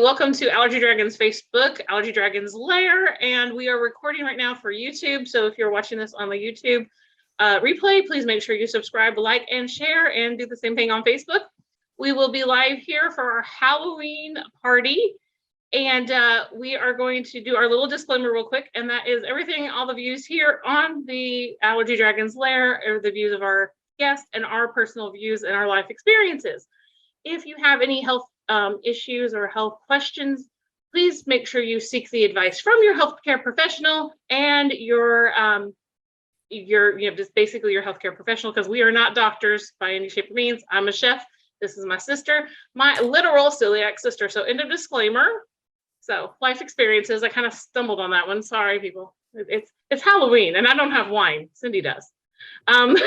welcome to Allergy Dragon's Facebook, Allergy Dragon's Lair, and we are recording right now for YouTube. So if you're watching this on the YouTube replay, please make sure you subscribe, like, and share, and do the same thing on Facebook. We will be live here for our Halloween party, and we are going to do our little disclaimer real quick, and that is everything, all the views here on the Allergy Dragon's Lair are the views of our guests and our personal views and our life experiences. If you have any health issues or health questions, please make sure you seek the advice from your healthcare professional and your just basically your healthcare professional, because we are not doctors by any shape or means. I'm a chef. This is my sister, my literal celiac sister. So end of disclaimer. So life experiences. I kind of stumbled on that one. Sorry, people. It's Halloween and I don't have wine. Cindy does. So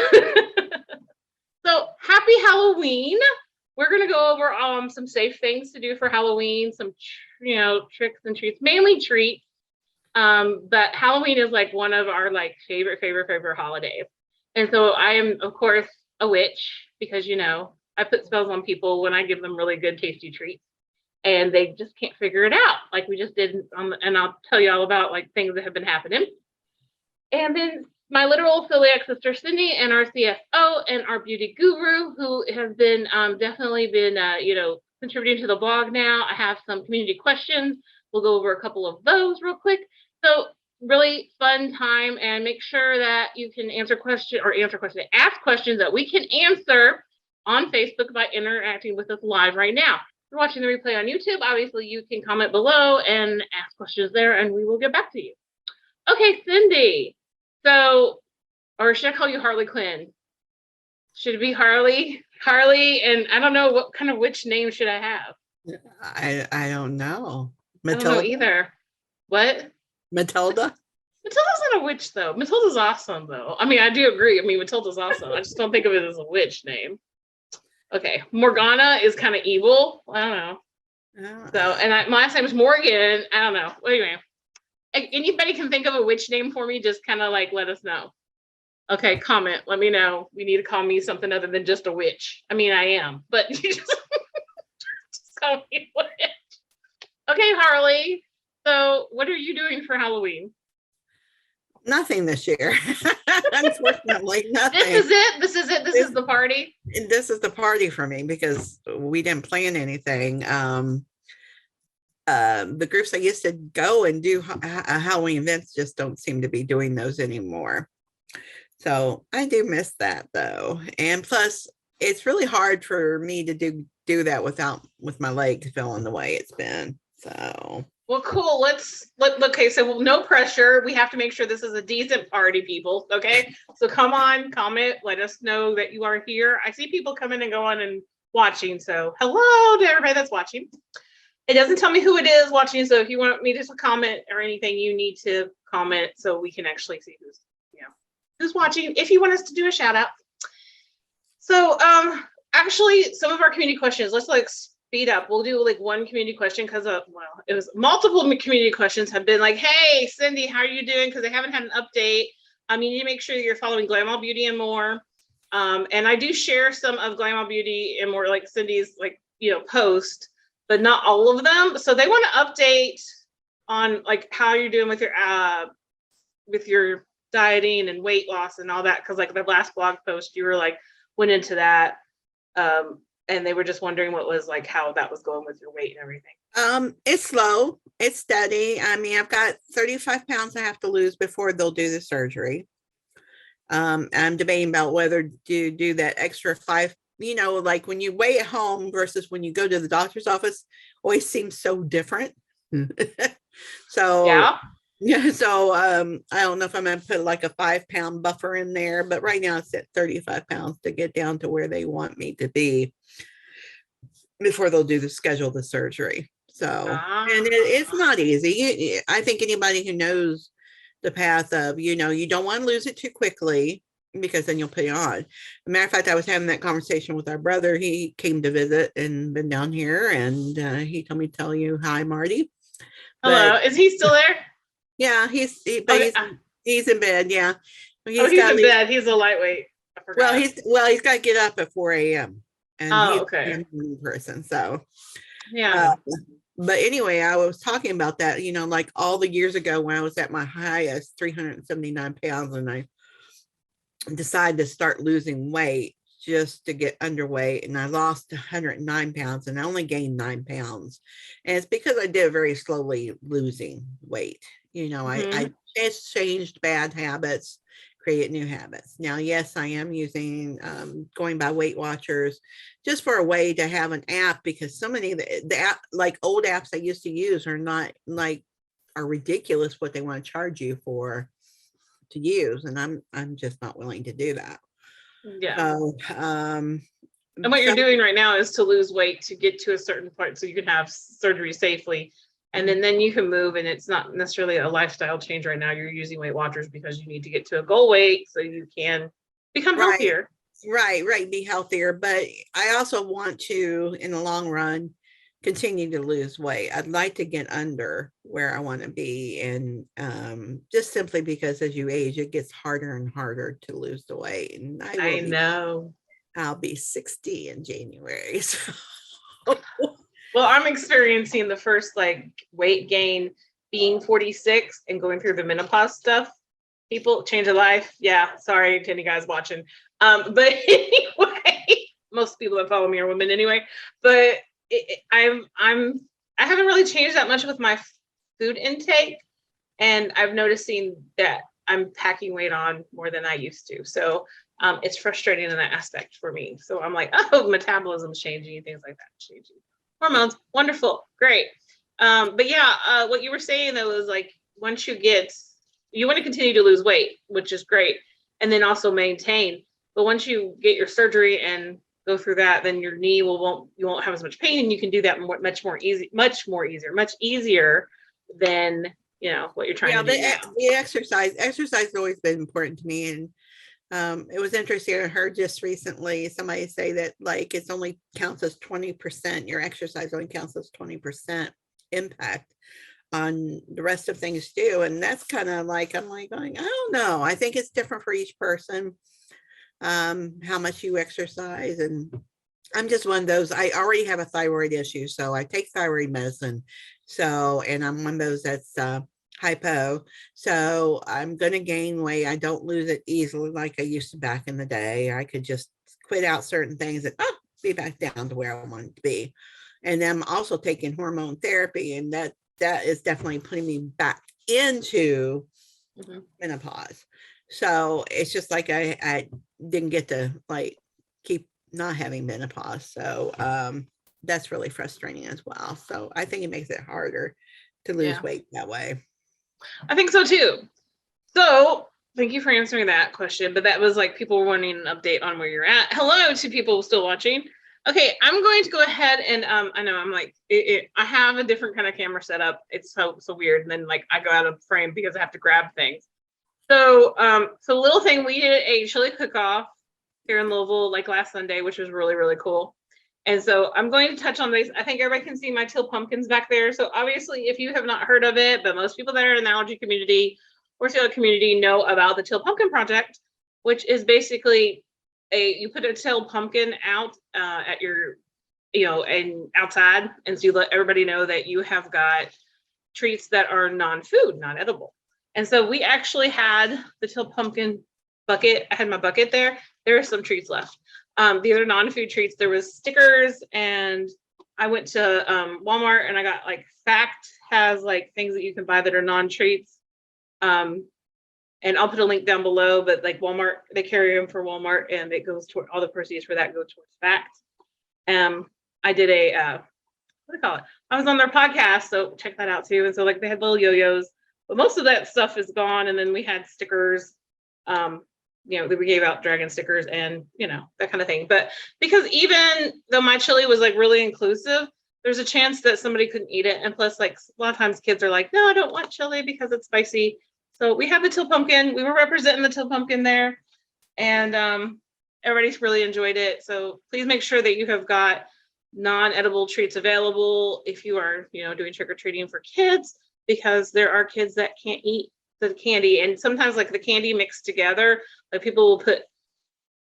happy Halloween. We're going to go over some safe things to do for Halloween, some, tricks and treats, mainly treats. But Halloween is like one of our favorite holidays. And so I am, of course, a witch because, I put spells on people when I give them really good, tasty treats and they just can't figure it out. Like we just did. And I'll tell you all about things that have been happening. And then my literal celiac sister Cindy and our CFO and our beauty guru, who has been definitely been contributing to the blog now. I have some community questions. We'll go over a couple of those real quick. So really fun time, and make sure that you can ask questions that we can answer on Facebook by interacting with us live right now. If you're watching the replay on YouTube, obviously you can comment below and ask questions there and we will get back to you. Okay, Cindy. So, or should I call you Harley Quinn? Should it be Harley? Harley, and I don't know what kind of witch name should I have? I don't know. Matilda? I don't know either. What? Matilda? Matilda's not a witch though. Matilda's awesome though. I mean, I do agree. I mean, Matilda's awesome. I just don't think of it as a witch name. Okay, Morgana is kind of evil. I don't know. So, and my last name is Morgan. I don't know. Anyway. Anybody can think of a witch name for me, just kind of let us know. Okay, comment, let me know. We need to call me something other than just a witch. I mean, I am, but you just call me a witch. Okay, Harley. So what are you doing for Halloween? Nothing this year. Unfortunately, nothing. This is it. This is the party. This is the party for me because we didn't plan anything. The groups I used to go and do Halloween events just don't seem to be doing those anymore. So I do miss that though. And plus it's really hard for me to do that with my legs feeling the way it's been. So well, cool. Okay, so no pressure. We have to make sure this is a decent party, people. Okay, so come on, comment, let us know that you are here. I see people coming and going and watching, so hello to everybody that's watching. It doesn't tell me who it is watching, so if you want me to comment or anything, you need to comment so we can actually see who's watching. If you want us to do a shout out. So actually some of our community questions, let's speed up. We'll do one community question because it was multiple community questions have been hey Cindy, how are you doing? Because they haven't had an update. You need to make sure you're following Glamour Beauty and More. And I do share some of Glamour Beauty and More, Cindy's post, but not all of them. So they want to update on how you're doing with your dieting and weight loss and all that. Cause the last blog post you were went into that. And they were just wondering what was how that was going with your weight and everything. It's slow, it's steady. I mean, I've got 35 pounds I have to lose before they'll do the surgery. I'm debating about whether to do that extra 5. When you weigh at home versus when you go to the doctor's office, always seems so different. So I don't know if I'm going to put a 5-pound buffer in there, but right now it's at 35 pounds to get down to where they want me to be before they'll schedule the surgery. So, and it's not easy. I think anybody who knows the path of, you don't want to lose it too quickly, because then you'll put it on. As a matter of fact, I was having that conversation with our brother. He came to visit and been down here, and he told me to tell you hi, Marty. Hello, is he still there? Yeah, he's in bed. Yeah, he's in bed. He's a lightweight. He's got to get up at 4 a.m. and he's okay. a person. So yeah. But anyway, I was talking about that, like all the years ago when I was at my highest, 379 pounds, and I decided to start losing weight just to get underweight. And I lost 109 pounds and I only gained 9 pounds. And it's because I did very slowly losing weight. I just changed bad habits, create new habits. Now, yes, I am using going by Weight Watchers just for a way to have an app, because so many of the app, like old apps I used to use, are not like are ridiculous what they want to charge you for to use, and I'm just not willing to do that. Yeah. So and what you're doing right now is to lose weight to get to a certain point so you can have surgery safely. And then you can move, and it's not necessarily a lifestyle change right now. You're using Weight Watchers because you need to get to a goal weight so you can become healthier. Right. Be healthier. But I also want to, in the long run, continue to lose weight. I'd like to get under where I want to be. And just simply because as you age, it gets harder and harder to lose the weight. And I know. I'll be 60 in January. So. Well, I'm experiencing the first weight gain being 46 and going through the menopause stuff. People change their life. Yeah, sorry to any guys watching. But anyway, most people that follow me are women anyway. But I haven't really changed that much with my food intake, and I'm noticing that I'm packing weight on more than I used to. So it's frustrating in that aspect for me. So I'm like, oh, metabolism's changing, things like that changing. Hormones, wonderful, great. But yeah, what you were saying though is once you want to continue to lose weight, which is great, and then also maintain. But once you get your surgery and go through that, then your knee you won't have as much pain, and you can do that much easier than what you're trying to do now. The exercise has always been important to me. And it was interesting. I heard just recently somebody say that it's only counts as 20%. Your exercise only counts as 20% impact on the rest of things too. And that's kind of I'm going, I don't know. I think it's different for each person, how much you exercise. And I'm just one of those, I already have a thyroid issue, so I take thyroid medicine. So, and I'm one of those that's hypo. So I'm going to gain weight. I don't lose it easily like I used to back in the day. I could just quit out certain things and be back down to where I wanted to be. And I'm also taking hormone therapy, and that is definitely putting me back into menopause. So it's just I didn't get to keep not having menopause. So that's really frustrating as well. So I think it makes it harder to lose weight that way. I think so too. So thank you for answering that question. But that was people were wanting an update on where you're at. Hello to people still watching. Okay, I'm going to go ahead and I know I'm I have a different kind of camera setup. It's so weird. And then I go out of frame because I have to grab things. So little thing, we did a chili cook-off here in Louisville last Sunday, which was really, really cool. And so I'm going to touch on these. I think everybody can see my teal pumpkins back there. So obviously, if you have not heard of it, but most people that are in the allergy community or celiac community know about the Teal Pumpkin Project, which is basically you put a teal pumpkin out at your, and outside. And so you let everybody know that you have got treats that are non-food, not edible. And so we actually had the teal pumpkin bucket. I had my bucket there. There are some treats left. The other non-food treats, there was stickers, and I went to Walmart and I got Fact has things that you can buy that are non-treats. And I'll put a link down below, but Walmart, they carry them for Walmart, and it goes toward all the proceeds for that go towards Fact. I did what do they call it? I was on their podcast, so check that out too. And so they had little yo-yos, but most of that stuff is gone. And then we had stickers. We gave out dragon stickers and, that kind of thing. But because even though my chili was really inclusive, there's a chance that somebody couldn't eat it. And plus, a lot of times kids are no, I don't want chili because it's spicy. So we have the teal pumpkin. We were representing the teal pumpkin there, and everybody's really enjoyed it. So please make sure that you have got non-edible treats available if you are, doing trick-or-treating for kids, because there are kids that can't eat the candy, and sometimes the candy mixed together, people will put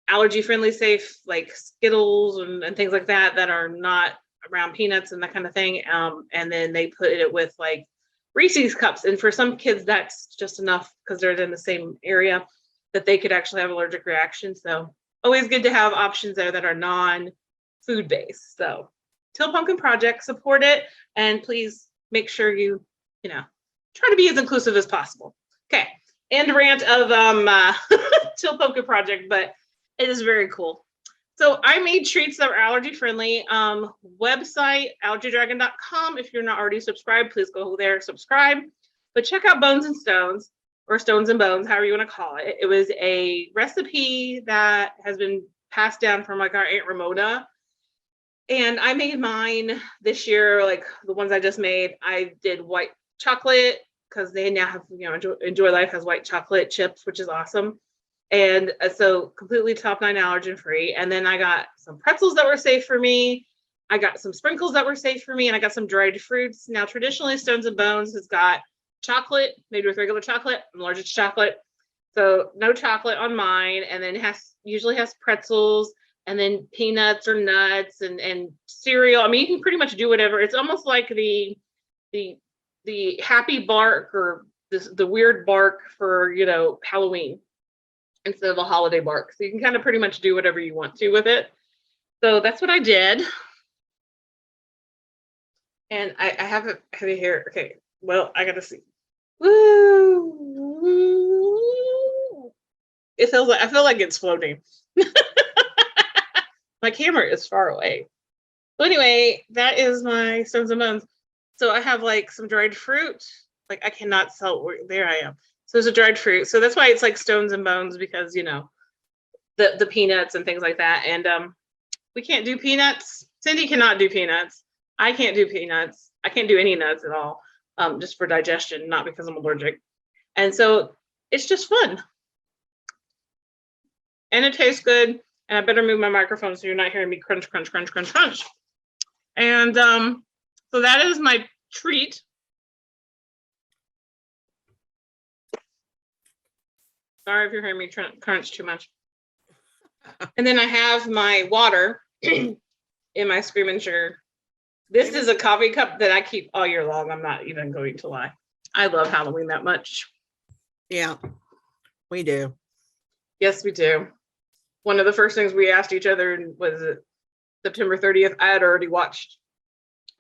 allergy friendly safe Skittles and things like that are not around peanuts and that kind of thing. And then they put it with like Reese's cups. And for some kids, that's just enough because they're in the same area that they could actually have allergic reactions. So always good to have options there that are non-food based. So Till Pumpkin Project, support it. And please make sure you try to be as inclusive as possible. Okay. End rant of Till Pumpkin Project, but it is very cool. So I made treats that are allergy friendly. Website, allergydragon.com. If you're not already subscribed, please go there, subscribe. But check out Bones and Stones, or Stones and Bones, however you want to call it. It was a recipe that has been passed down from like our Aunt Ramona. And I made mine this year, like the ones I just made. I did white chocolate because they now have, Enjoy Life has white chocolate chips, which is awesome. And so completely top 9 allergen free. And then I got some pretzels that were safe for me. I got some sprinkles that were safe for me. And I got some dried fruits. Now, traditionally, Stones and Bones has got chocolate made with regular chocolate. I'm allergic to chocolate. So no chocolate on mine. And then usually has pretzels and then peanuts or nuts and cereal. I mean, you can pretty much do whatever. It's almost like the happy bark or the weird bark for, Halloween, instead of a holiday bark. So you can kind of pretty much do whatever you want to with it. So that's what I did. And I have it here. Okay. Well, I got to see. Woo! I feel like it's floating. My camera is far away. So anyway, that is my Stones and Bones. So I have like some dried fruit. Like I cannot sell. There I am. So there's a dried fruit. So that's why it's like Stones and Bones, because the peanuts and things like that. And we can't do peanuts. Cindy cannot do peanuts. I can't do peanuts. I can't do any nuts at all. Just for digestion, not because I'm allergic. And so it's just fun. And it tastes good. And I better move my microphone so you're not hearing me crunch, crunch, crunch, crunch, crunch. And so that is my treat. Sorry if you're hearing me crunch too much. And then I have my water in my Screaming Sugar. This is a coffee cup that I keep all year long. I'm not even going to lie. I love Halloween that much. Yeah, we do. Yes, we do. One of the first things we asked each other was September 30th. I had already watched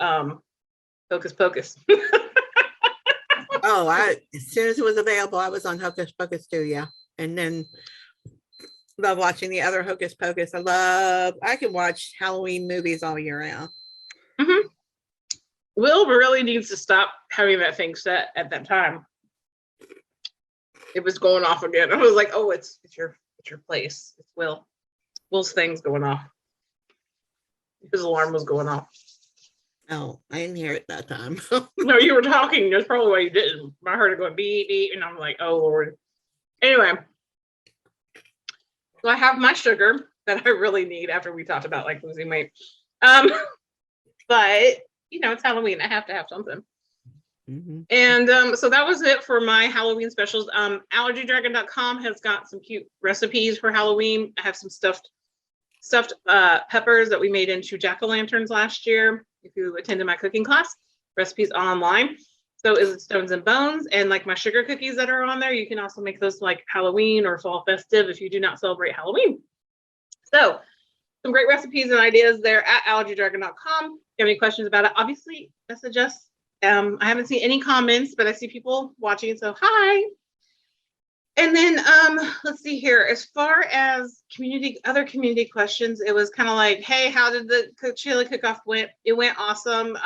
Hocus Pocus. Oh, as soon as it was available, I was on Hocus Pocus too. Yeah, and then love watching the other Hocus Pocus. I can watch Halloween movies all year round. Mm-hmm. Will really needs to stop having that thing set at that time. It was going off again. I was like, oh, it's your place. It's Will's thing's going off. His alarm was going off. Oh, I didn't hear it that time. No, you were talking. That's probably why you didn't. I heard it going beep, beep, and I'm like, oh, Lord. Anyway, so I have my sugar that I really need after we talked about like losing weight. But, it's Halloween. I have to have something. Mm-hmm. And so that was it for my Halloween specials. Allergydragon.com has got some cute recipes for Halloween. I have some stuffed peppers that we made into jack-o'-lanterns last year. If you attended my cooking class, recipes online. So is it Stones and Bones, and like my sugar cookies that are on there. You can also make those like Halloween or fall festive if you do not celebrate Halloween. So some great recipes and ideas there at allergydragon.com. If you have any questions about it, obviously message us. I haven't seen any comments, but I see people watching, so hi. And then let's see here. As far as other community questions, it was kind of like, hey, how did the chili cook-off went? It went awesome.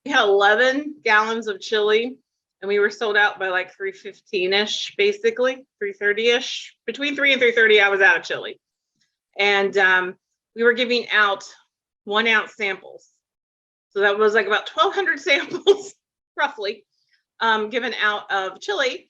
We had 11 gallons of chili, and we were sold out by like 3:15ish, basically 3:30ish. Between 3 and 3:30, I was out of chili, and we were giving out 1 ounce samples. So that was like about 1,200 samples, roughly, given out of chili.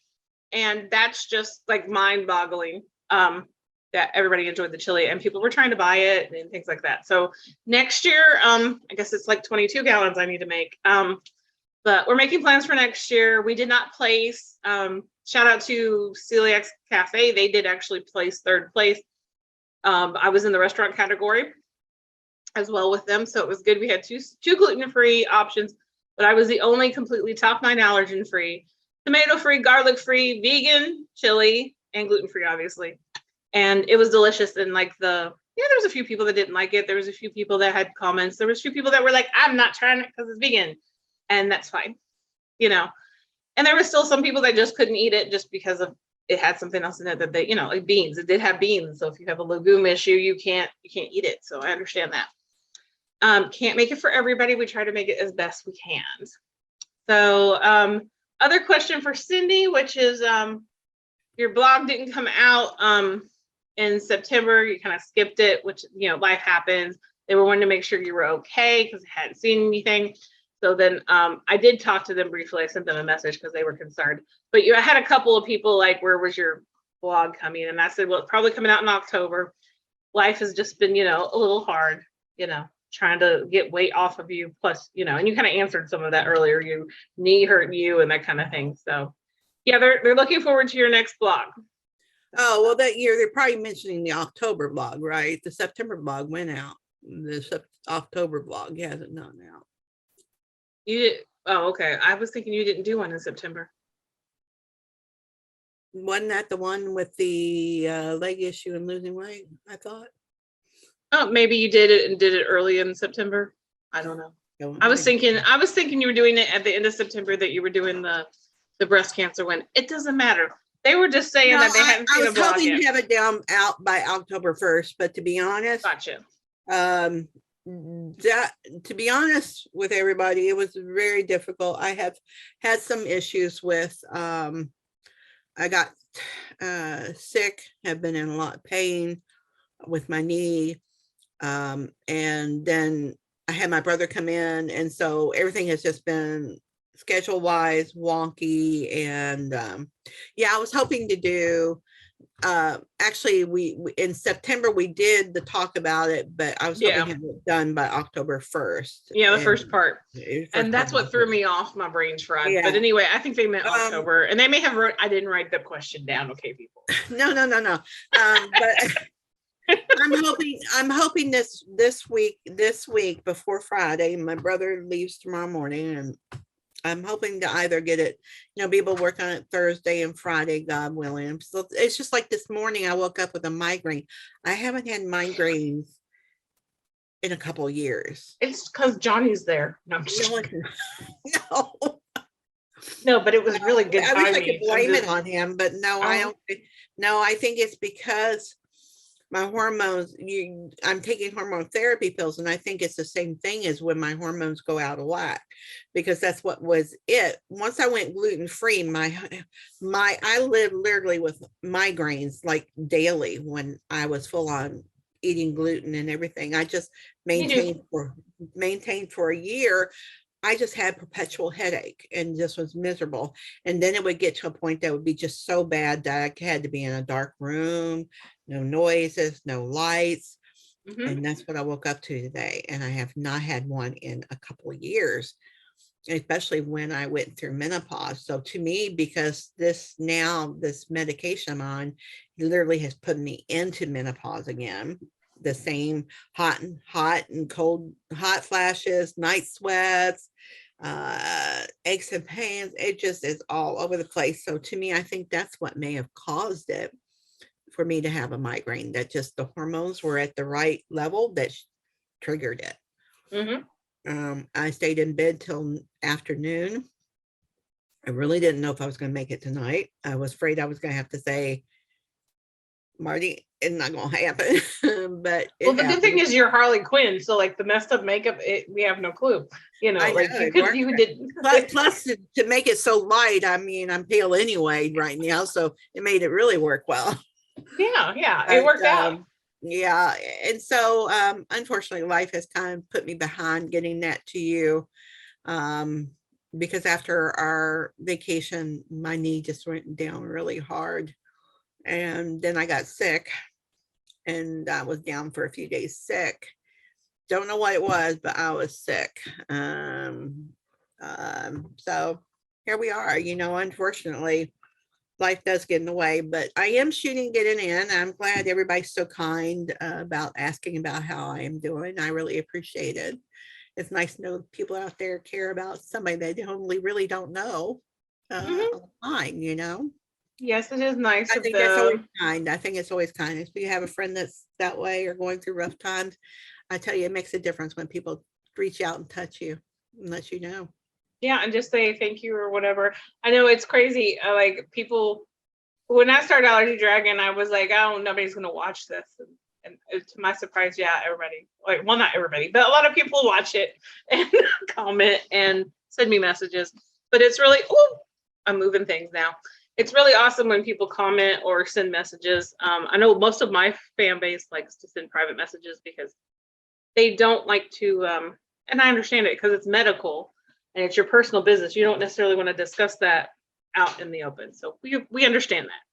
And that's just like mind-boggling that everybody enjoyed the chili and people were trying to buy it and things like that. So next year, I guess it's like 22 gallons I need to make. But we're making plans for next year. We did not place. Shout out to Celiac Cafe. They did actually place 3rd place. I was in the restaurant category. as well with them. So it was good. We had two gluten-free options, but I was the only completely top 9 allergen-free, tomato-free, garlic-free, vegan, chili, and gluten-free, obviously. And it was delicious. And like there was a few people that didn't like it. There was a few people that had comments. There was a few people that were like, I'm not trying it because it's vegan. And that's fine, you know. And there were still some people that just couldn't eat it just because of it had something else in it that they, you know, like beans. It did have beans. So if you have a legume issue, you can't eat it. So I understand that. Can't make it for everybody. We try to make it as best we can. So other question for Cindy, which is your blog didn't come out in September. You kind of skipped it, which, you know, life happens. They were wanting to make sure you were okay because they hadn't seen anything. So then I did talk to them briefly. I sent them a message because they were concerned. But I had a couple of people like, where was your blog coming? And I said, well, it's probably coming out in October. Life has just been, you know, a little hard, you know, trying to get weight off of you. Plus, you know, and you kind of answered some of that earlier, you knee hurt you and that kind of thing. So yeah, they're looking forward to your next blog. Oh, well, that year they're probably mentioning the October blog, right? The September blog went out. The October blog hasn't gone out. You did? Oh, okay. I was thinking you didn't do one in September. Wasn't that the one with the leg issue and losing weight? I thought. Oh, maybe you did it and did it early in September. I don't know. I was thinking you were doing it at the end of September, that you were doing the breast cancer one. It doesn't matter. They were just saying that they hadn't seen a blog yet. I was hoping to have it out by October 1st, but to be honest, gotcha. To be honest with everybody, it was very difficult. I have had some issues with I got sick, have been in a lot of pain with my knee, and then I had my brother come in, and so everything has just been schedule wise wonky. And yeah, I was hoping to do actually we in September we did the talk about it, but I was hoping to have it done by October 1st. Yeah, the first part. And that's what threw me off. My brain's fried. Yeah. But anyway, I think they meant October, and they may have I didn't write the question down. Okay, people. No. But I'm hoping this week before Friday. My brother leaves tomorrow morning, and I'm hoping to either get it, you know, be able to work on it Thursday and Friday, God willing. So it's just like this morning, I woke up with a migraine. I haven't had migraines in a couple of years. It's because Johnny's there. No, no, but it was really good. I wish I could blame it on him, but no, I don't. No, I think it's because my hormones, I'm taking hormone therapy pills, and I think it's the same thing as when my hormones go out of whack, because that's what was it. Once I went gluten-free, I lived literally with migraines like daily when I was full on eating gluten and everything. I just maintained for a year. I just had perpetual headache and just was miserable. And then it would get to a point that would be just so bad that I had to be in a dark room, no noises, no lights. Mm-hmm. And that's what I woke up to today. And I have not had one in a couple of years, especially when I went through menopause. So to me, because this medication I'm on literally has put me into menopause again. The same hot and cold, hot flashes, night sweats, aches and pains. It just is all over the place. So to me, I think that's what may have caused it for me to have a migraine, that just the hormones were at the right level that triggered it. Mm-hmm. I stayed in bed till afternoon. I really didn't know if I was going to make it tonight. I was afraid I was going to have to say, Marty, it's not going to happen. But well, the good thing is you're Harley Quinn, so like the messed up makeup, we have no clue. You know, like you did. Plus, to make it so light, I mean, I'm pale anyway right now, so it made it really work well. Yeah, it worked out. Yeah, and so unfortunately, life has kind of put me behind getting that to you, because after our vacation, my knee just went down really hard. And then I got sick, and I was down for a few days sick. Don't know what it was, but I was sick. So here we are. You know, unfortunately, life does get in the way, but I am shooting, getting in. I'm glad everybody's so kind about asking about how I am doing. I really appreciate it. It's nice to know people out there care about somebody they only really don't know Mhm. online, you know. Yes, it is nice I of think that's always them. kind. I think it's always kind. If you have a friend that's that way or going through rough times, I tell you, it makes a difference when people reach out and touch you and let you know. Yeah, and just say thank you or whatever. I know it's crazy. Like people, when I started Allergy Dragon, I was like, oh, nobody's gonna watch this. And to my surprise, yeah, everybody, like, well, not everybody, but a lot of people watch it and comment and send me messages. But it's really, oh, I'm moving things now. It's really awesome when people comment or send messages. I know most of my fan base likes to send private messages because they don't like to, and I understand it because it's medical and it's your personal business. You don't necessarily want to discuss that out in the open. So we understand that.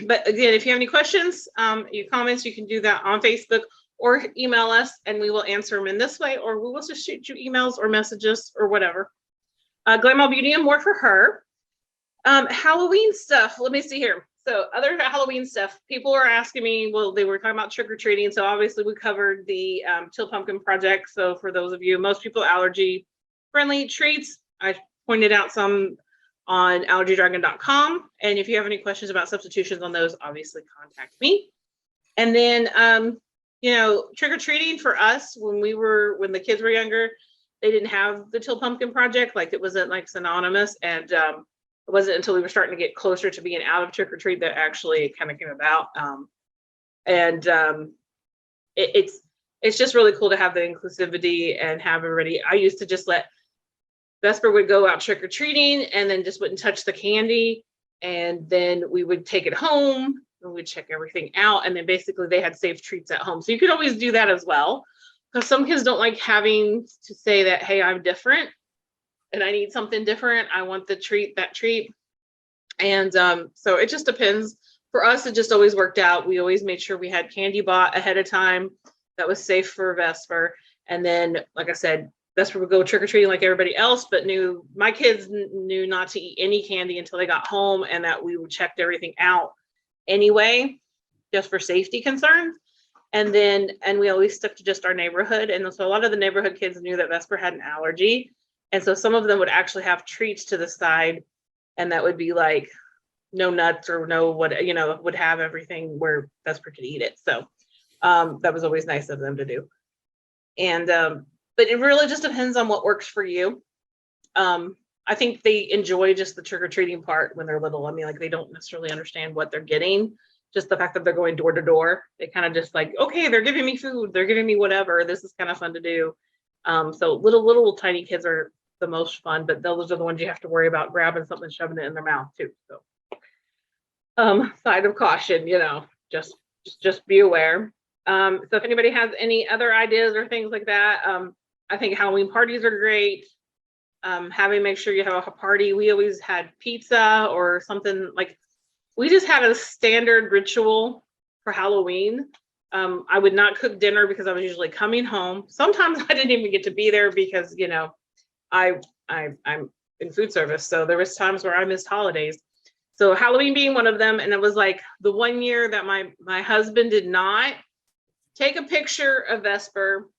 But again, if you have any questions, your comments, you can do that on Facebook or email us and we will answer them in this way, or we will just shoot you emails or messages or whatever. Glam Beauty and more for her. Halloween stuff. Let me see here. So other Halloween stuff, people were asking me, well, they were talking about trick-or-treating. So obviously we covered the Chill Pumpkin Project. So for those of you, most people allergy friendly treats. I pointed out some on allergydragon.com. And if you have any questions about substitutions on those, obviously contact me. And then, trick-or-treating for us, when the kids were younger, they didn't have the Chill Pumpkin Project. Like, it wasn't like synonymous. And it wasn't until we were starting to get closer to being out of trick-or-treat that actually kind of came about. It's just really cool to have the inclusivity and have everybody. I used to just let Vesper would go out trick-or-treating and then just wouldn't touch the candy. And then we would take it home and we'd check everything out. And then basically they had safe treats at home. So you could always do that as well. Because some kids don't like having to say that, hey, I'm different and I need something different. I want that treat. And so it just depends. For us, it just always worked out. We always made sure we had candy bought ahead of time that was safe for Vesper. And then, like I said, Vesper would go trick-or-treating like everybody else, but my kids knew not to eat any candy until they got home, and that we checked everything out anyway, just for safety concerns. And we always stuck to just our neighborhood. And so a lot of the neighborhood kids knew that Vesper had an allergy. And so some of them would actually have treats to the side, and that would be like no nuts or no would have everything where Vesper could eat it. So that was always nice of them to do. And but it really just depends on what works for you. I think they enjoy just the trick-or-treating part when they're little. I mean, like, they don't necessarily understand what they're getting. Just the fact that they're going door to door, they kind of just like, okay, they're giving me food, they're giving me whatever. This is kind of fun to do. So little tiny kids are the most fun, but those are the ones you have to worry about grabbing something, shoving it in their mouth too. So side of caution, just be aware. So if anybody has any other ideas or things like that, I think Halloween parties are great. Make sure you have a party. We always had pizza or something. Like, we just had a standard ritual for Halloween. I would not cook dinner because I was usually coming home. Sometimes I didn't even get to be there because, I'm in food service. So there was times where I missed holidays. So Halloween being one of them. And it was like the one year that my husband did not take a picture of Vesper.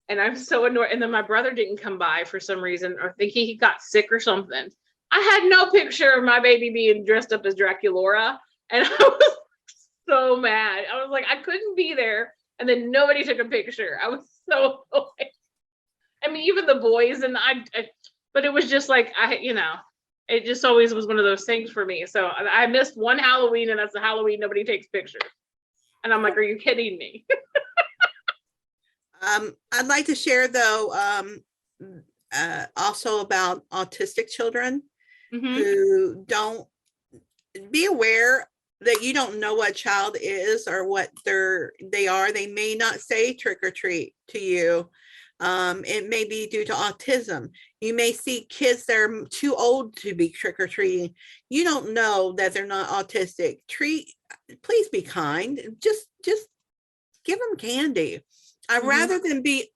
And I'm so annoyed. And then my brother didn't come by for some reason, or think he got sick or something. I had no picture of my baby being dressed up as Draculaura. And I was so mad. I was like, I couldn't be there. And then nobody took a picture. I was so annoyed. I mean, even the boys but it was just like, it just always was one of those things for me. So I missed one Halloween, and that's the Halloween nobody takes pictures. And I'm like, are you kidding me? I'd like to share though, also about autistic children who don't be aware that you don't know what child is or what they are. They may not say trick or treat to you. It may be due to autism. You may see kids that are too old to be trick or treating. You don't know that they're not autistic. Please be kind. Just give them candy. I'd rather than be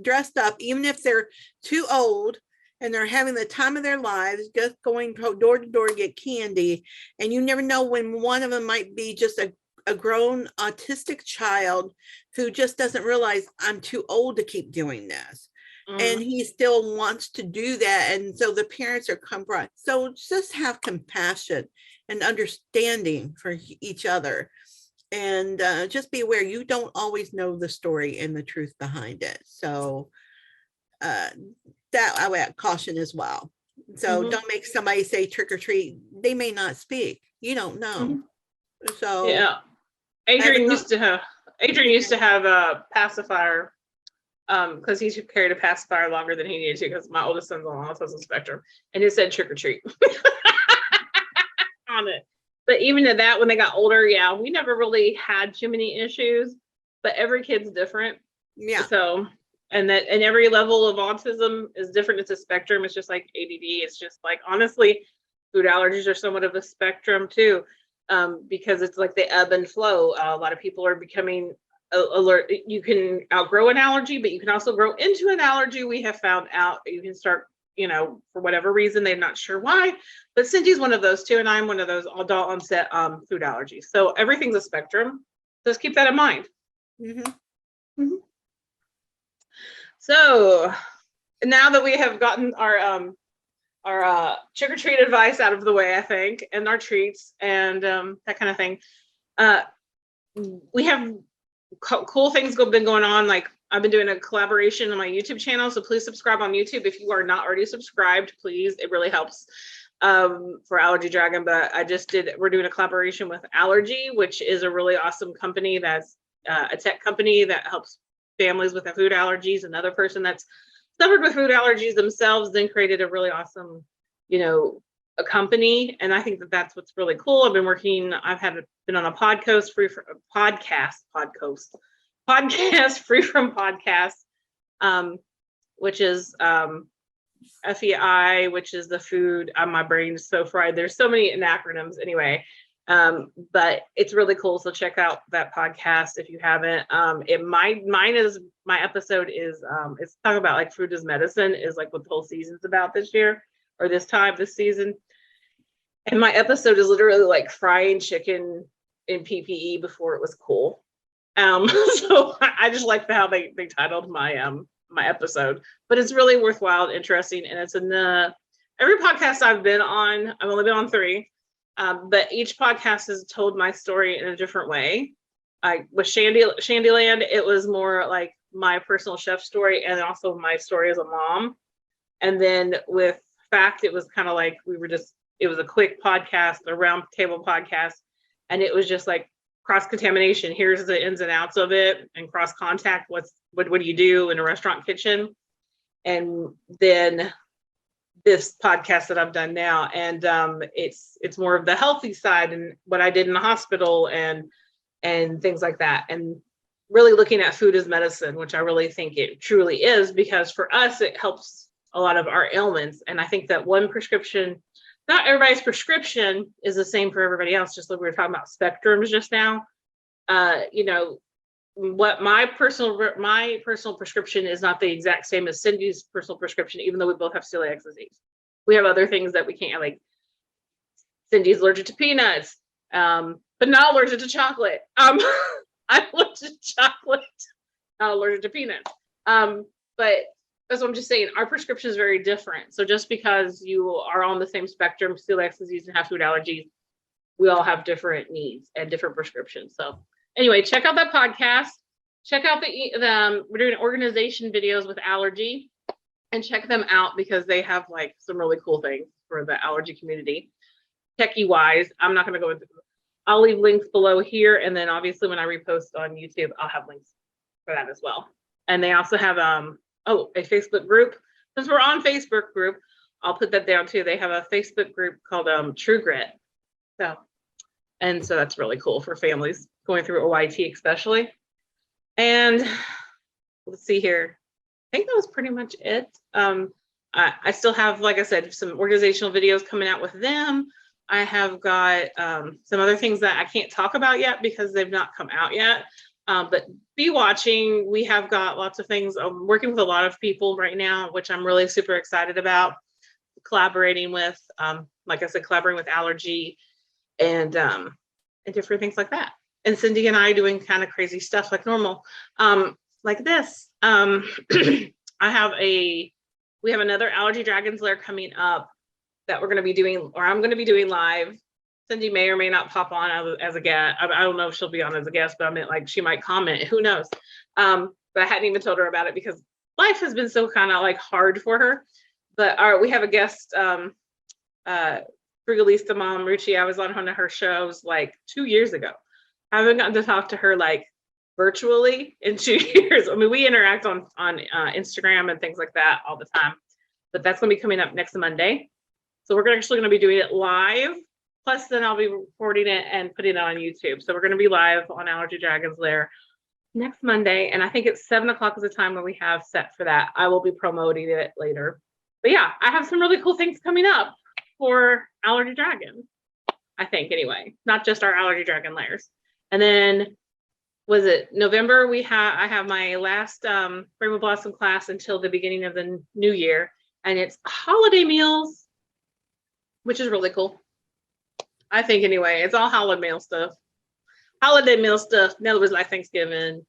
dressed up, even if they're too old and they're having the time of their lives, just going door to door to get candy. And you never know when one of them might be just a grown autistic child who just doesn't realize I'm too old to keep doing this. And he still wants to do that. And so the parents are confronted. So just have compassion and understanding for each other. And just be aware you don't always know the story and the truth behind it. So that I would caution as well. So don't make somebody say trick or treat. They may not speak. You don't know. So yeah, Adrian used to have a pacifier because he carried a pacifier longer than he needed to because my oldest son's on autism spectrum, and it said trick or treat on it. But even at that, when they got older, yeah, we never really had too many issues, but every kid's different. yeah. So, and every level of autism is different. It's a spectrum. It's just like ADD. It's just like, honestly, food allergies are somewhat of a spectrum too, because it's like they ebb and flow. A lot of people are becoming alert. You can outgrow an allergy, but you can also grow into an allergy. We have found out you can start, for whatever reason, they're not sure why, but Cindy's one of those too, and I'm one of those adult onset food allergies. So everything's a spectrum. Just keep that in mind. So now that we have gotten our trick or treat advice out of the way, I think, and our treats and that kind of thing, we have cool things been going on. Like I've been doing a collaboration on my YouTube channel, so please subscribe on YouTube if you are not already subscribed. Please, it really helps for allergydragon. But we're doing a collaboration with Allergy, which is a really awesome company. That's a tech company that helps families with food allergies. Another person that's suffered with food allergies themselves then created a really awesome, a company. And I think that's what's really cool. I've been been on a podcast free from podcast, which is FEI, which is the food. My brain is so fried. There's so many acronyms anyway. But it's really cool. So check out that podcast if you haven't. My episode is it's talking about like food as medicine is like what the whole season's about this year or this season. And my episode is literally like frying chicken in PPE before it was cool. So I just like how they titled my my episode, but it's really worthwhile and interesting. And it's in every podcast I've been on. I've only been on 3. But each podcast has told my story in a different way. With Shandyland, it was more like my personal chef story and also my story as a mom. And then with Fact, it was kind of like it was a quick podcast, a round table podcast. And it was just like cross-contamination. Here's the ins and outs of it, and cross-contact. What do you do in a restaurant kitchen? And then this podcast that I've done now, and it's more of the healthy side and what I did in the hospital and things like that, and really looking at food as medicine, which I really think it truly is, because for us it helps a lot of our ailments. And I think that one prescription, not everybody's prescription is the same for everybody else, just like we were talking about spectrums just now. What my personal prescription is not the exact same as Cindy's personal prescription, even though we both have celiac disease. We have other things that we can't, like Cindy's allergic to peanuts, but not allergic to chocolate. I'm allergic to chocolate, not allergic to peanuts. But that's what I'm just saying. Our prescription is very different. So just because you are on the same spectrum, celiac disease and have food allergies, we all have different needs and different prescriptions. So anyway, check out that podcast. Check out we're doing organization videos with Allergy, and check them out because they have like some really cool things for the allergy community. Techie wise, I'm not going to go into. I'll leave links below here, and then obviously when I repost on YouTube, I'll have links for that as well. And they also have a Facebook group. Since we're on Facebook group, I'll put that down too. They have a Facebook group called True Grit. So that's really cool for families going through OIT especially. And let's see here. I think that was pretty much it. I still have, like I said, some organizational videos coming out with them. I have got some other things that I can't talk about yet because they've not come out yet. But be watching. We have got lots of things. I'm working with a lot of people right now, which I'm really super excited about. Collaborating with, like I said, collaborating with Allergy and different things like that. And Cindy and I doing kind of crazy stuff like normal, like this. We have another Allergy Dragons Lair coming up that we're going to be doing, or I'm going to be doing live. Cindy may or may not pop on as a guest. I don't know if she'll be on as a guest, but I meant like she might comment. Who knows? But I hadn't even told her about it because life has been so kind of like hard for her. But we have a guest, Frigalista Mom Rucci. I was on one of her shows like 2 years ago. I haven't gotten to talk to her like virtually in 2 years. I mean, we interact on Instagram and things like that all the time. But that's going to be coming up next Monday. So we're actually going to be doing it live. Plus, then I'll be recording it and putting it on YouTube. So we're going to be live on Allergy Dragons Lair next Monday. And I think it's 7 o'clock is the time when we have set for that. I will be promoting it later. But yeah, I have some really cool things coming up for Allergy Dragon, I think, anyway. Not just our Allergy Dragon Lairs. And then, was it November? I have my last Rainbow Blossom class until the beginning of the new year. And it's holiday meals, which is really cool. I think anyway, it's all holiday meal stuff. Holiday meal stuff, in other words, like Thanksgiving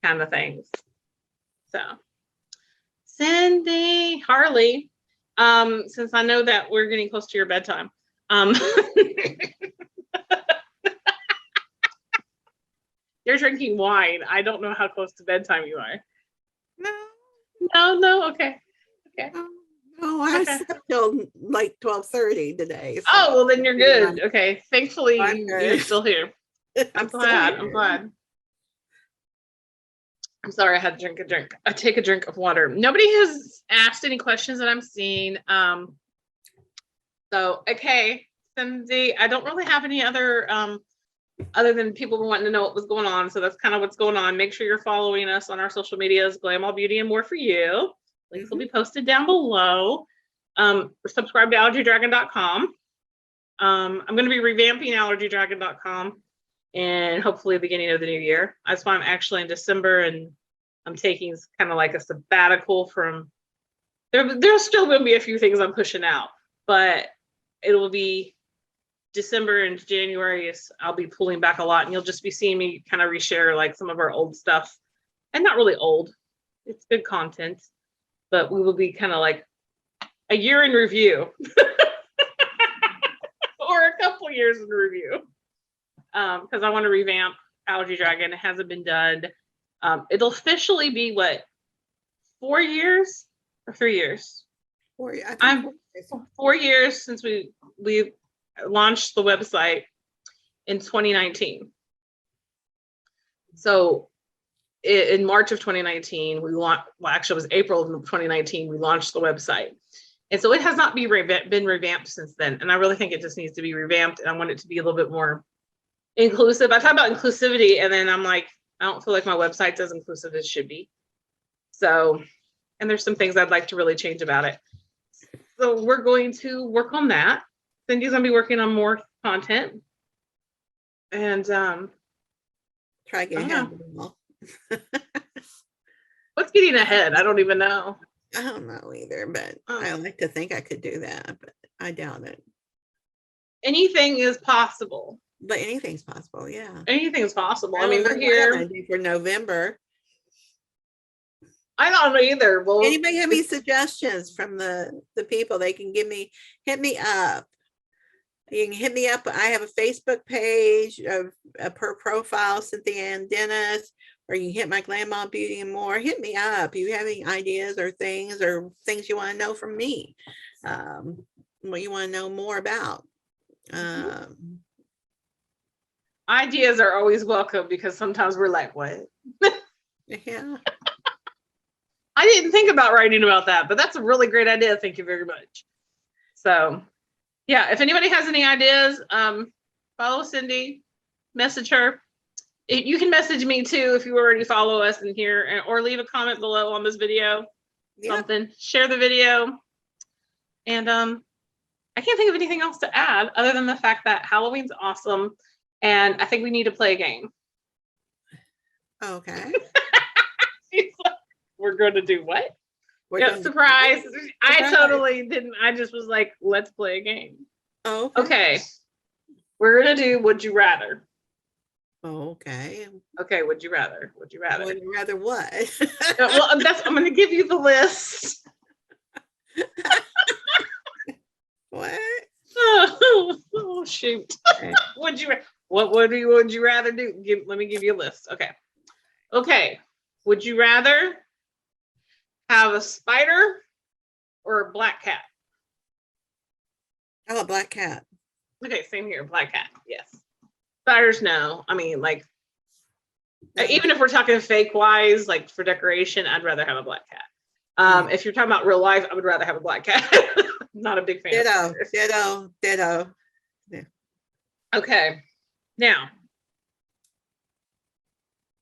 kind of things. So, Cindy, Harley, since I know that we're getting close to your bedtime, you're drinking wine. I don't know how close to bedtime you are. No, okay. No, I Okay. slept till like 12:30 today. So Oh, well, then you're good. Okay. Thankfully, I'm you're good. still here. I'm glad. still I'm glad. I'm sorry I had to drink a drink. I take a drink of water. Nobody has asked any questions that I'm seeing. So, okay, Cindy, I don't really have any other than people wanting to know what was going on. So that's kind of what's going on. Make sure you're following us on our social medias, Glam All Beauty and More for You. Links will be posted down below. Subscribe to allergydragon.com. I'm going to be revamping allergydragon.com and hopefully the beginning of the new year. That's why I'm actually in December and I'm taking kind of like a sabbatical from there's still going to be a few things I'm pushing out, but it will be December and January I'll be pulling back a lot and you'll just be seeing me kind of reshare like some of our old stuff, and not really old, it's good content, but we will be kind of like a year in review or a couple years in review, because I want to revamp Allergy Dragon. It hasn't been done. It'll officially be what, 4 years or 3 years? 4 years. I'm 4 years since we launched the website in 2019. So in March of 2019, actually it was April of 2019, we launched the website. And so it has not been revamped since then. And I really think it just needs to be revamped. And I want it to be a little bit more inclusive. I talk about inclusivity and then I'm like, I don't feel like my website's as inclusive as it should be. So, and there's some things I'd like to really change about it. So we're going to work on that. Cindy's gonna be working on more content. And try to get ahead of them all. what's getting ahead? I don't even know. I don't know either, but I like to think I could do that, but I doubt it. Anything is possible. But anything's possible, yeah. Anything is possible. I mean, we're here for November. I don't know either. Well, anybody have any suggestions from the people? They can hit me up. You can hit me up. I have a Facebook page of per profile, Cynthia and Dennis, or you can hit my Glam All Beauty and More. Hit me up. You have any ideas or things you want to know from me? What you want to know more about? Ideas are always welcome because sometimes we're like, what? Yeah. I didn't think about writing about that, but that's a really great idea. Thank you very much. So yeah, if anybody has any ideas, follow Cindy, message her. You can message me too if you already follow us in here, or leave a comment below on this video. Yeah. Something. Share the video. And I can't think of anything else to add other than the fact that Halloween's awesome, and I think we need to play a game. Okay. She's like, we're going to do what? We're Yeah, gonna do surprise. I Surprise. totally didn't. I just was like, let's play a game. Oh, okay. Okay. We're going to do Would You Rather. Oh, okay. Okay. Would you rather? Would you rather? Would you rather what? Well, I'm going to give you the list. What? Oh, shoot. Okay. Would you rather do? Let me give you a list. Okay. Would you rather have a spider or a black cat? Oh, a black cat. Okay, same here. Black cat. Yes. Spiders, no. I mean, like, even if we're talking fake wise, like for decoration, I'd rather have a black cat. If you're talking about real life, I would rather have a black cat. Not a big fan. Ditto. Yeah. Okay. Now,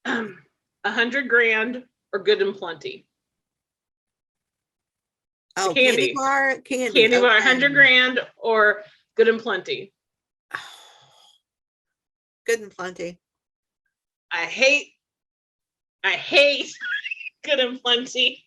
100 grand or good and plenty. Oh, Candy. Candy bar, 100 grand or good and plenty. Good and plenty. I hate good and plenty.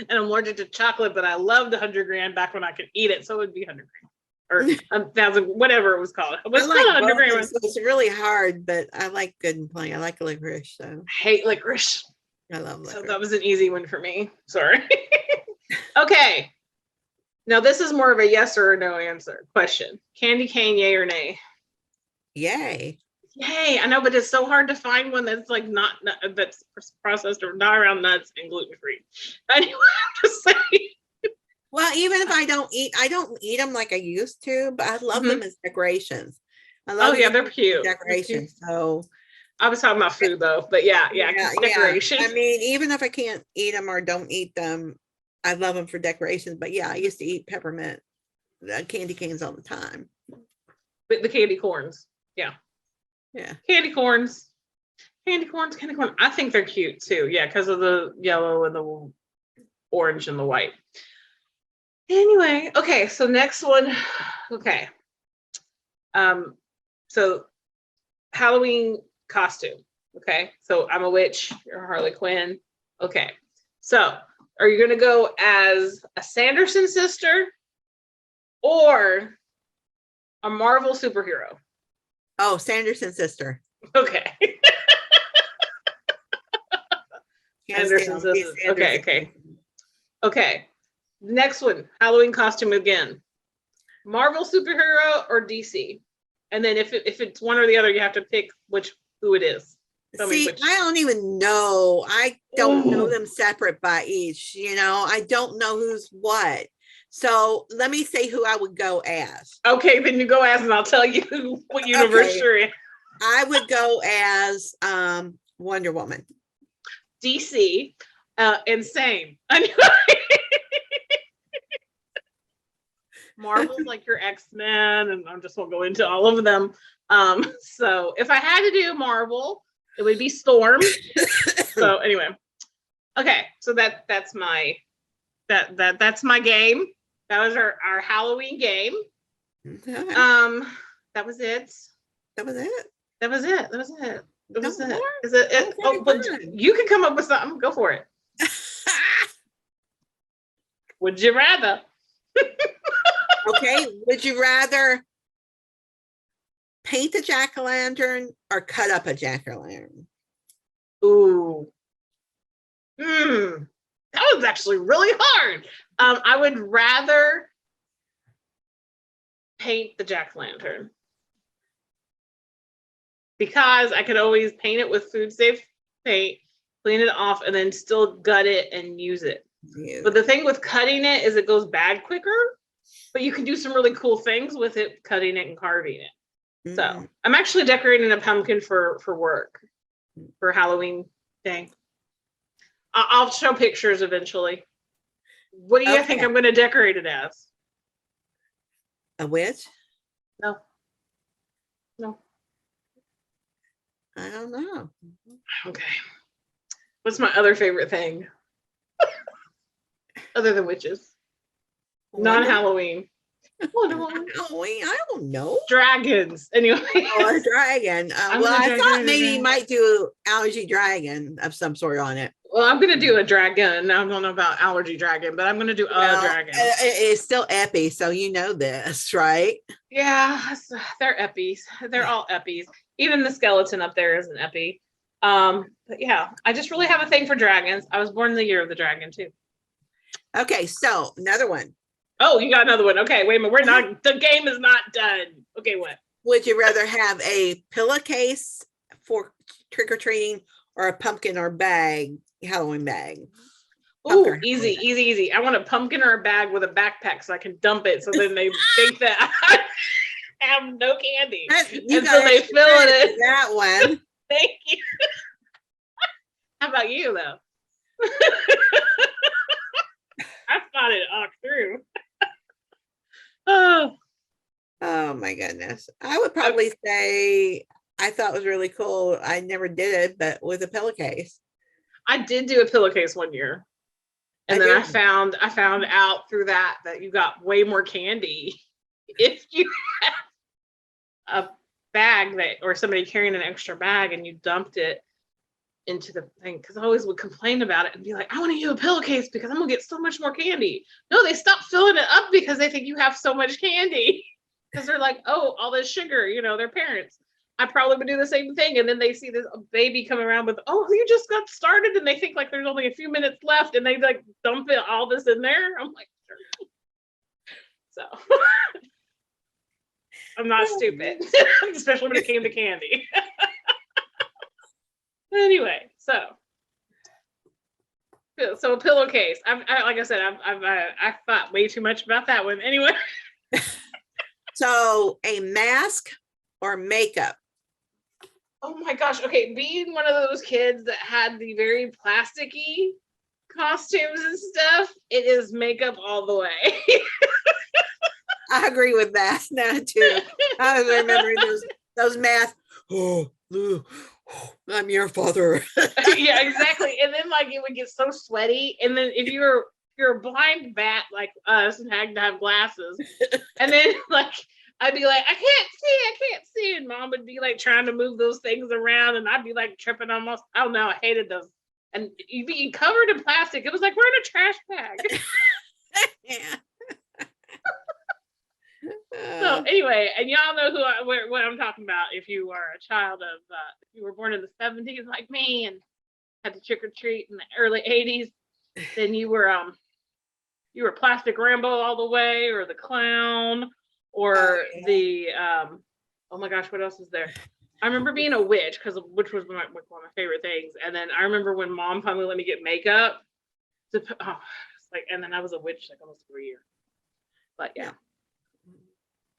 And I'm allergic to chocolate, but I loved 100 grand back when I could eat it. So it would be 100 grand or 1,000, whatever it was called. What's like 100 grand? So it's really hard, but I like good and plenty. I like licorice. So I hate licorice. I love licorice. So that was an easy one for me. Sorry. Okay. Now this is more of a yes or a no answer question. Candy cane, yay or nay? Yay. Yay. I know, but it's so hard to find one that's like not that's processed or not around nuts and gluten-free. Anyway, I'm just saying. Well, even if I don't eat them like I used to, but I love them as decorations. I love they're cute. Decorations. So I was talking about food though, but yeah, decoration. I mean, even if I can't eat them or don't eat them, I love them for decorations. But yeah, I used to eat peppermint candy canes all the time. But the candy corns. Yeah. Candy corns. I think they're cute too. Yeah, because of the yellow and the orange and the white. Anyway, okay, so next one. Okay. So Halloween costume. Okay, so I'm a witch, you're a Harley Quinn. Okay, so are you gonna go as a Sanderson sister or a Marvel superhero? Oh, Sanderson sister. Okay. Sanderson sister. Okay. Next one, Halloween costume again. Marvel superhero or DC? And then if it's one or the other, you have to pick who it is. See, I don't even know. I don't know them separate by each. I don't know who's what. So let me say who I would go as. Okay, then you go as, and I'll tell you what universe you're in. I would go as Wonder Woman. DC, and same. Marvel's like your X-Men, and I just won't go into all of them. So if I had to do Marvel, it would be Storm. So anyway, okay, so that's my game. That was our Halloween game. Okay. That was it. That was it. That was it. That was it. That was it. Is it? Okay, oh, but you can come up with something. Go for it. Would you rather? Okay. Would you rather paint the jack-o'-lantern or cut up a jack-o'-lantern? Ooh. That was actually really hard. I would rather paint the jack-o'-lantern because I could always paint it with food safe paint, clean it off, and then still gut it and use it. Yeah. But the thing with cutting it is it goes bad quicker, but you can do some really cool things with it, cutting it and carving it. So I'm actually decorating a pumpkin for work for Halloween day. I'll show pictures eventually. What do you think I'm going to decorate it as? A witch? No. I don't know. Okay. What's my other favorite thing? Other than witches? Non-Halloween. Halloween, I don't know. Dragons. Anyway. Oh, a dragon. Well, I thought maybe you might do allergy dragon of some sort on it. Well, I'm gonna do a dragon. I don't know about allergy dragon, but I'm gonna do a dragon. It's still epi, so you know this, right? Yeah, they're eppies. They're all eppies. Even the skeleton up there is an epi. But yeah, I just really have a thing for dragons. I was born in the year of the dragon too. Okay, so another one. Oh, you got another one. Okay, wait a minute. We're not. The game is not done. Okay, what? Would you rather have a pillowcase for trick or treating or a pumpkin or bag, Halloween bag? Oh, easy. I want a pumpkin or a bag with a backpack so I can dump it. So then they think that I have no candy until they fill it in. That one. Thank you. How about you, though? I thought it all through. Oh my goodness. I would probably say I thought it was really cool. I never did it, but with a pillowcase. I did do a pillowcase one year. And then I found out through that you got way more candy if you had a bag or somebody carrying an extra bag and you dumped it into the thing, because I always would complain about it and be like, I want to use a pillowcase because I'm gonna get so much more candy. No, they stopped filling it up because they think you have so much candy, because they're like, oh, all this sugar, their parents. I probably would do the same thing, and then they see this baby come around with, oh, you just got started, and they think like there's only a few minutes left, and they like dump all this in there. I'm like, sure. So I'm not stupid, especially when it came to candy. Anyway, so a pillowcase. Like I said, I thought way too much about that one. Anyway. So a mask or makeup? Oh my gosh. Okay, being one of those kids that had the very plasticky costumes and stuff, it is makeup all the way. I agree with that now too. I was remembering those masks. Oh, I'm your father. Yeah, exactly. And then like it would get so sweaty. And then if you're a blind bat like us and had to have glasses, and then like I'd be like, I can't see. And mom would be like trying to move those things around, and I'd be like tripping almost. I don't know, I hated those. And you'd be covered in plastic. It was like we're in a trash bag. Yeah. So anyway, and y'all know what I'm talking about. If you are a child of, if you were born in the 70s like me and had to trick or treat in the early 80s, then you were Plastic Rambo all the way, or the clown, or the oh my gosh, what else is there? I remember being a witch, which was one of my favorite things. And then I remember when mom finally let me get makeup. And then I was a witch like almost for a year. But yeah.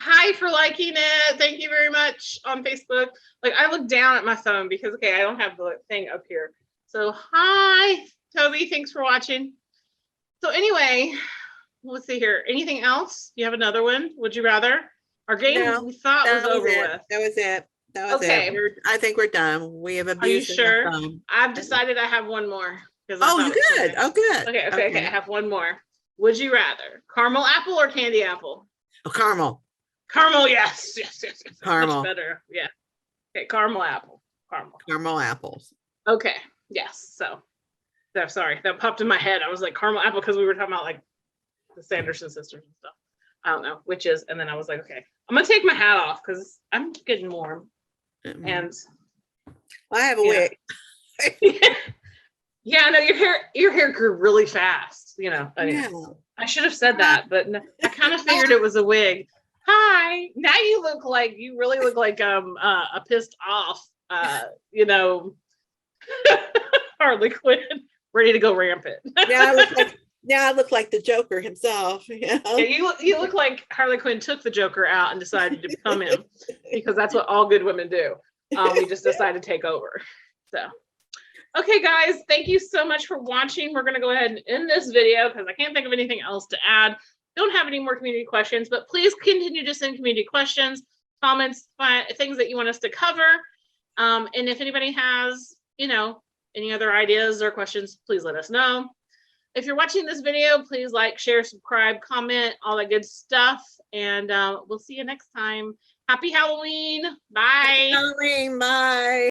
Hi for liking it. Thank you very much on Facebook. Like I look down at my phone because I don't have the thing up here. So hi, Toby. Thanks for watching. So anyway, let's see here. Anything else? You have another one? Would you rather? Our game we thought was over with. That was it. It. I think we're done. We have abused. Are you sure? I've decided I have one more. Oh, you good. Oh, good. Okay. I have one more. Would you rather caramel apple or candy apple? Oh, caramel. Caramel, yes. Caramel. Much better. Yeah. Okay, caramel apple. Caramel apples. Okay. Yes. So sorry, that popped in my head. I was like caramel apple because we were talking about like the Sanderson sisters and stuff. I don't know, witches. And then I was like, okay, I'm gonna take my hat off because I'm getting warm. Mm-hmm. And I have a wig. Yeah, no, your hair grew really fast. I should have said that, but no, I kind of figured it was a wig. Hi. Now you really look like a pissed off Harley Quinn, ready to go rampant. Now I look like the Joker himself. Yeah, you look like Harley Quinn took the Joker out and decided to become him, because that's what all good women do. We just decided to take over. So okay, guys, thank you so much for watching. We're going to go ahead and end this video because I can't think of anything else to add. Don't have any more community questions, but please continue to send community questions, comments, things that you want us to cover. And if anybody has, any other ideas or questions, please let us know. if you're watching this video, please like, share, subscribe, comment, all that good stuff. And we'll see you next time. Happy Halloween. Bye. Halloween, bye.